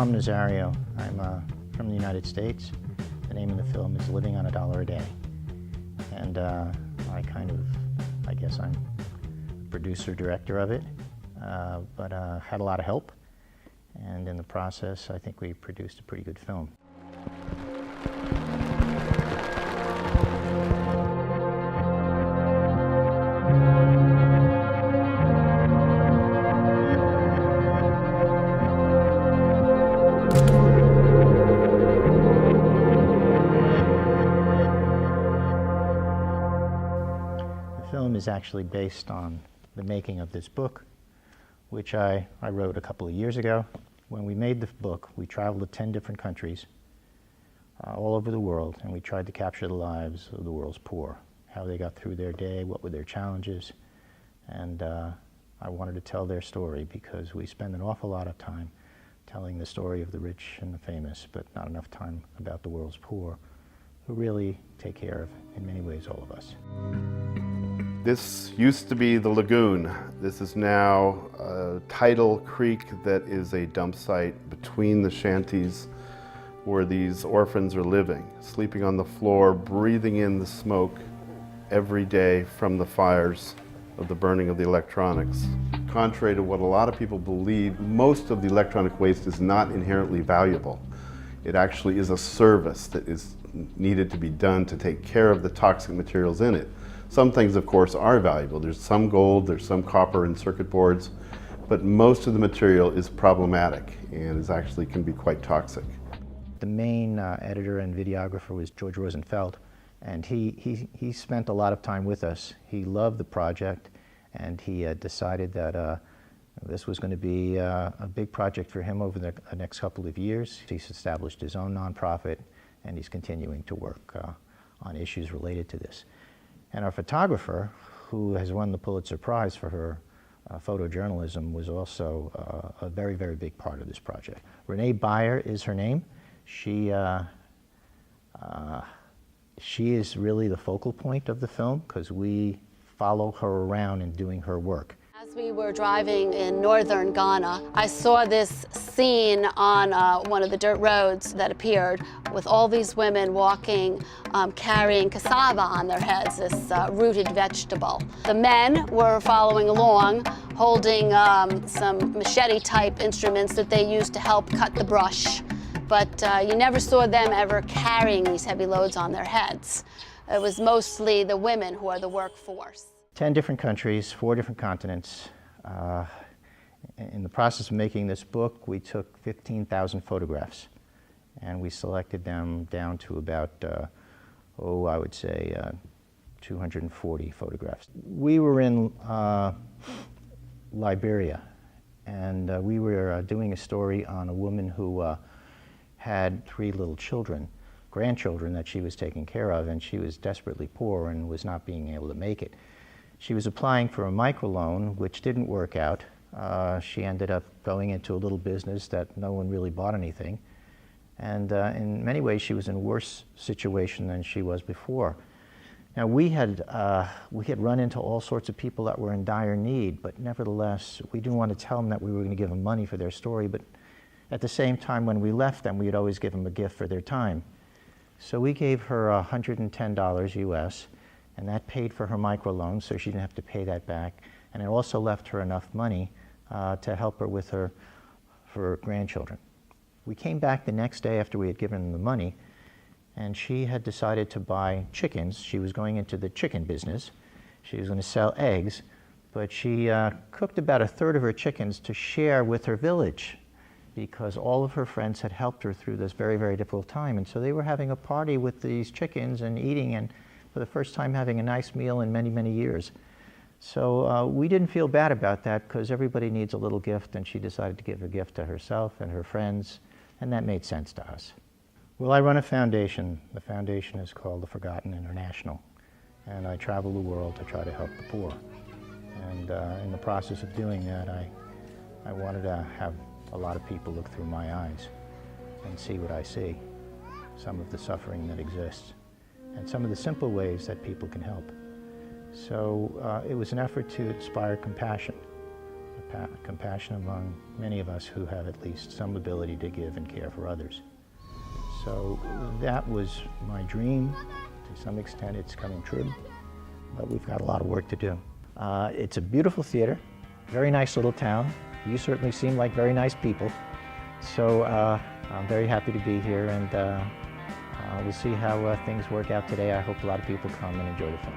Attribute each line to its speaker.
Speaker 1: Tom Nazario. I'm from the United States. The name of the film is Living on $1 a Day. And I guess I'm producer, director of it, but had a lot of help. And in the process, I think we produced a pretty good film. The film is actually based on the making of this book, which I wrote a couple of years ago. When we made the book, we traveled to 10 different countries all over the world, and we tried to capture the lives of the world's poor, how they got through their day, what were their challenges, and I wanted to tell their story because we spend an awful lot of time telling the story of the rich and the famous, but not enough time about the world's poor, who really take care of, in many ways, all of us.
Speaker 2: This used to be the lagoon. This is now a tidal creek that is a dump site between the shanties where these orphans are living, sleeping on the floor, breathing in the smoke every day from the fires of the burning of the electronics. Contrary to what a lot of people believe, most of the electronic waste is not inherently valuable. It actually is a service that is needed to be done to take care of the toxic materials in it. Some things, of course, are valuable. There's some gold, there's some copper in circuit boards, but most of the material is problematic and is actually can be quite toxic.
Speaker 1: The main editor and videographer was George Rosenfeld, and he spent a lot of time with us. He loved the project, and he decided that this was going to be a big project for him over the next couple of years. He's established his own nonprofit, and he's continuing to work on issues related to this. And our photographer, who has won the Pulitzer Prize for her photojournalism, was also a very, very big part of this project. Renee Beyer is her name. She is really the focal point of the film because we follow her around in doing her work.
Speaker 3: As we were driving in northern Ghana, I saw this scene on one of the dirt roads that appeared with all these women walking, carrying cassava on their heads, this rooted vegetable. The men were following along, holding some machete-type instruments that they used to help cut the brush. But you never saw them ever carrying these heavy loads on their heads. It was mostly the women who are the workforce.
Speaker 1: 10 different countries, 4 different continents. In the process of making this book, we took 15,000 photographs, and we selected them down to about, I would say 240 photographs. We were in Liberia, and we were doing a story on a woman who had 3 little children, grandchildren that she was taking care of, and she was desperately poor and was not being able to make it. She was applying for a microloan, which didn't work out. She ended up going into a little business that no one really bought anything. And in many ways, she was in a worse situation than she was before. Now, we had run into all sorts of people that were in dire need, but nevertheless, we didn't want to tell them that we were going to give them money for their story, but at the same time, when we left them, we'd always give them a gift for their time. So we gave her $110 US, and that paid for her microloan, so she didn't have to pay that back. And it also left her enough money to help her with her grandchildren. We came back the next day after we had given them the money, and she had decided to buy chickens. She was going into the chicken business. She was going to sell eggs, but she cooked about 1/3 of her chickens to share with her village because all of her friends had helped her through this very, very difficult time. And so they were having a party with these chickens and eating, and for the first time having a nice meal in many, many years. So we didn't feel bad about that because everybody needs a little gift, and she decided to give a gift to herself and her friends, and that made sense to us. Well, I run a foundation. The foundation is called the Forgotten International, and I travel the world to try to help the poor. And in the process of doing that, I wanted to have a lot of people look through my eyes and see what I see, some of the suffering that exists, and some of the simple ways that people can help. So it was an effort to inspire compassion, a compassion among many of us who have at least some ability to give and care for others. So that was my dream. To some extent, it's coming true, but we've got a lot of work to do. It's a beautiful theater, very nice little town. You certainly seem like very nice people. So I'm very happy to be here, and we'll see how things work out today. I hope a lot of people come and enjoy the film.